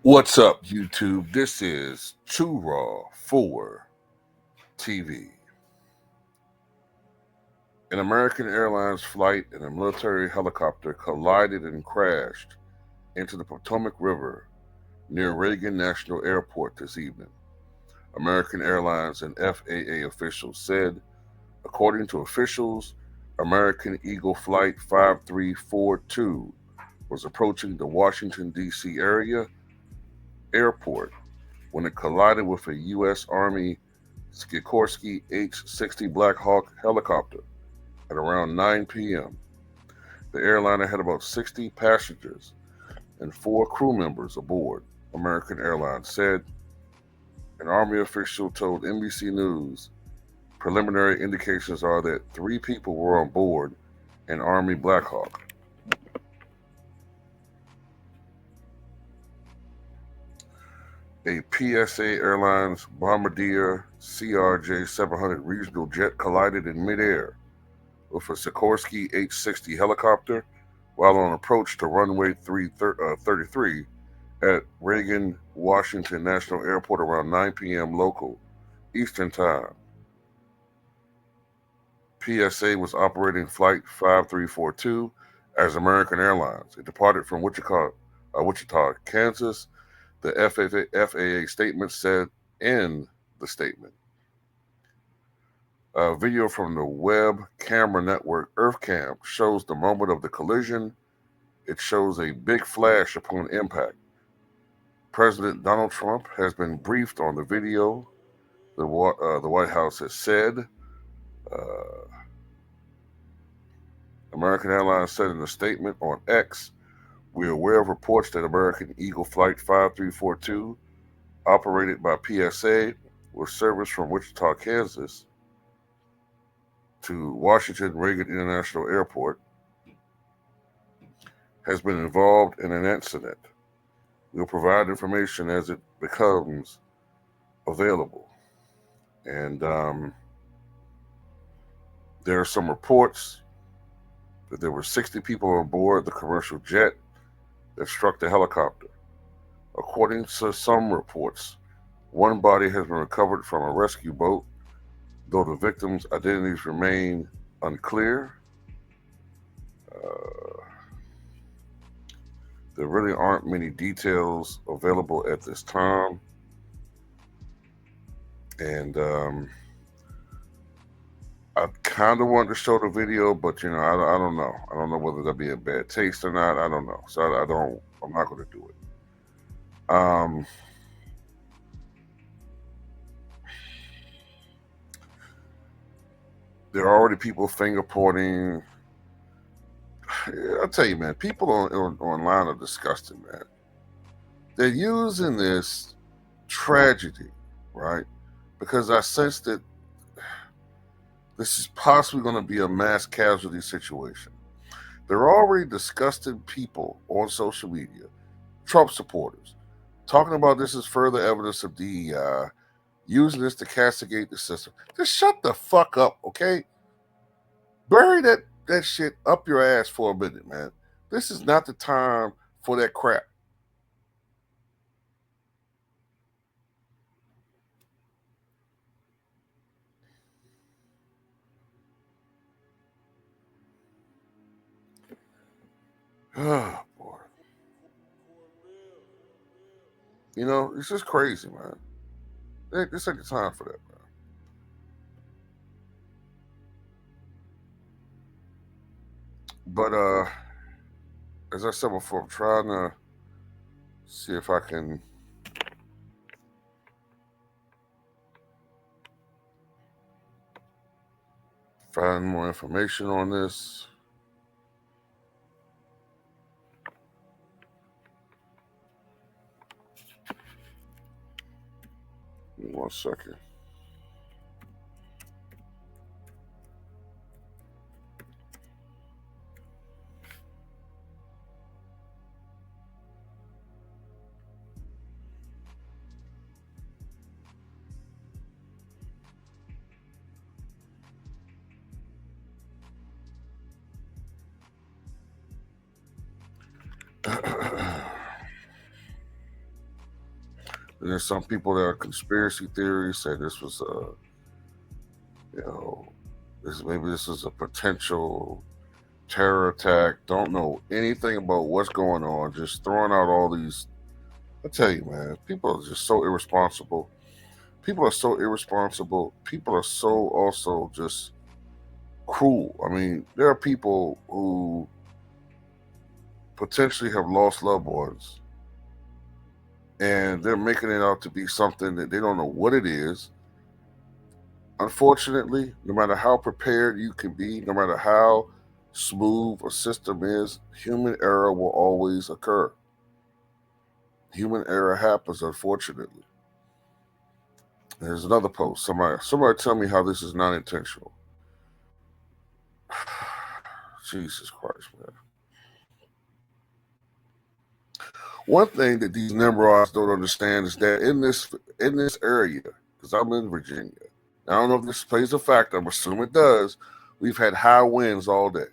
What's up, YouTube? This is Too Raw for TV. An American Airlines flight and a military helicopter collided and crashed into the Potomac River near Reagan National Airport this evening. American Airlines and FAA officials said, according to officials, American Eagle Flight 5342 was approaching the Washington, D.C. area airport when it collided with a U.S. Army Sikorsky H-60 Black Hawk helicopter at around 9 p.m. The airliner had about 60 passengers and 4 crew members aboard, American Airlines said. An Army official told NBC News preliminary indications are that 3 people were on board an Army Black Hawk. A PSA Airlines Bombardier CRJ-700 regional jet collided in midair with a Sikorsky H-60 helicopter while on approach to runway 33 at Reagan, Washington National Airport around 9 p.m. local Eastern Time. PSA was operating Flight 5342 as American Airlines. It departed from Wichita, Kansas. The FAA statement said in the statement. A video from the web camera network EarthCam shows the moment of the collision. It shows a big flash upon impact. President Donald Trump has been briefed on the video, the White House has said. American Airlines said in a statement on X, "We are aware of reports that American Eagle Flight 5342, operated by PSA, with service from Wichita, Kansas, to Washington Reagan International Airport, has been involved in an incident. We'll provide information as it becomes available." And there are some reports that there were 60 people on board the commercial jet that struck the helicopter. According to some reports, one body has been recovered from a rescue boat, though the victims' identities remain unclear. There really aren't many details available at this time. And I kind of wanted to show the video, but I don't know. I don't know whether that'll be a bad taste or not. I don't know. So I'm not going to do it. There are already people finger pointing. I'll tell you, man, people online are disgusting, man. They're using this tragedy, right? Because I sense that this is possibly going to be a mass casualty situation. There are already disgusted people on social media, Trump supporters, talking about this as further evidence of DEI, using this to castigate the system. Just shut the fuck up, okay? Bury that shit up your ass for a minute, man. This is not the time for that crap. Oh, boy. It's just crazy, man. This ain't the time for that, man. But as I said before, I'm trying to see if I can find more information on this. Give me 1 second. And there's some people that are conspiracy theories say this was you know, this is a potential terror attack. Don't know anything about what's going on. Just throwing out all these. I tell you, man, people are just so irresponsible. People are so irresponsible. People are so also just cruel. I mean, there are people who potentially have lost loved ones and they're making it out to be something that they don't know what it is. Unfortunately, no matter how prepared you can be, no matter how smooth a system is, human error will always occur. Human error happens, unfortunately. There's another post. Somebody tell me how this is not intentional. Jesus Christ, man. One thing that these Nimrods don't understand is that in this area, because I'm in Virginia, I don't know if this plays a factor. I'm assuming it does. We've had high winds all day.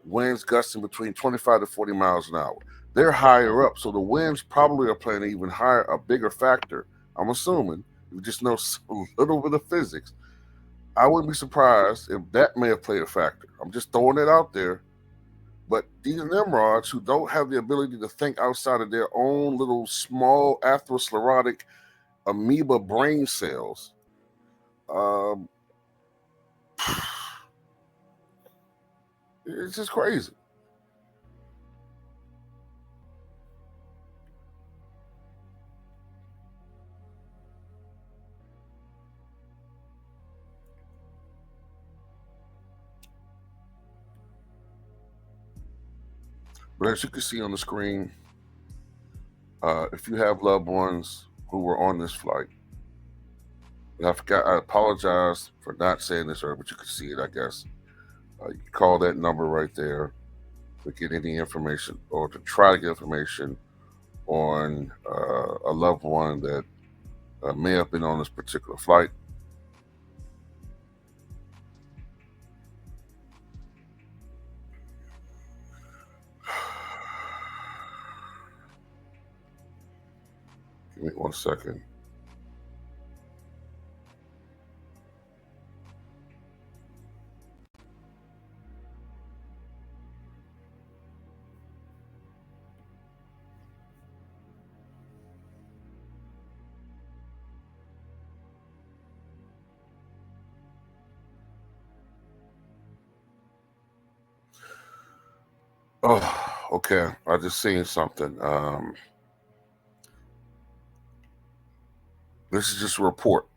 Winds gusting between 25 to 40 miles an hour. They're higher up, so the winds probably are playing an even higher, a bigger factor. I'm assuming. You just know a little bit of physics. I wouldn't be surprised if that may have played a factor. I'm just throwing it out there. But these Nimrods who don't have the ability to think outside of their own little small atherosclerotic amoeba brain cells, it's just crazy. But as you can see on the screen, if you have loved ones who were on this flight, and I apologize for not saying this earlier, but you can see it, I guess. You can call that number right there to get any information or to try to get information on a loved one that may have been on this particular flight. Give me 1 second. Oh, okay. I just seen something. This is just a report.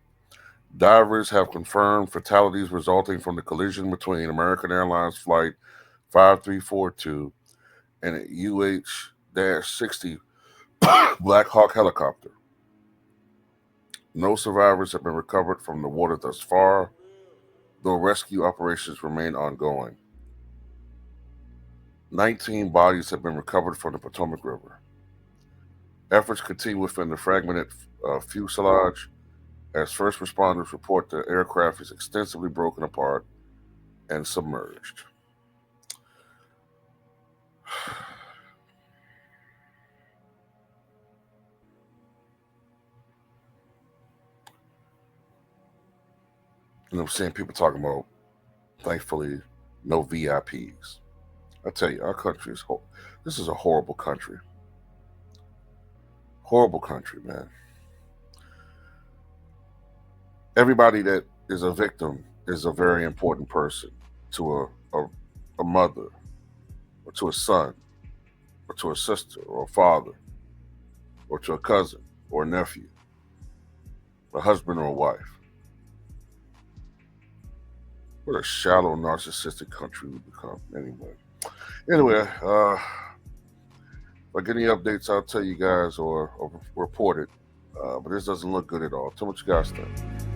Divers have confirmed fatalities resulting from the collision between American Airlines Flight 5342 and a UH-60 Black Hawk helicopter. No survivors have been recovered from the water thus far, though rescue operations remain ongoing. 19 bodies have been recovered from the Potomac River. Efforts continue within the fragmented fuselage as first responders report the aircraft is extensively broken apart and submerged. And I'm seeing people talking about, thankfully, no VIPs. I tell you, our country is this is a horrible country. Horrible country, man. Everybody that is a victim is a very important person to a mother, or to a son, or to a sister, or a father, or to a cousin, or a nephew, a husband, or a wife. What a shallow, narcissistic country we become, anyway. Anyway, if I get any updates, I'll tell you guys or report it. But this doesn't look good at all. Tell me what you guys think.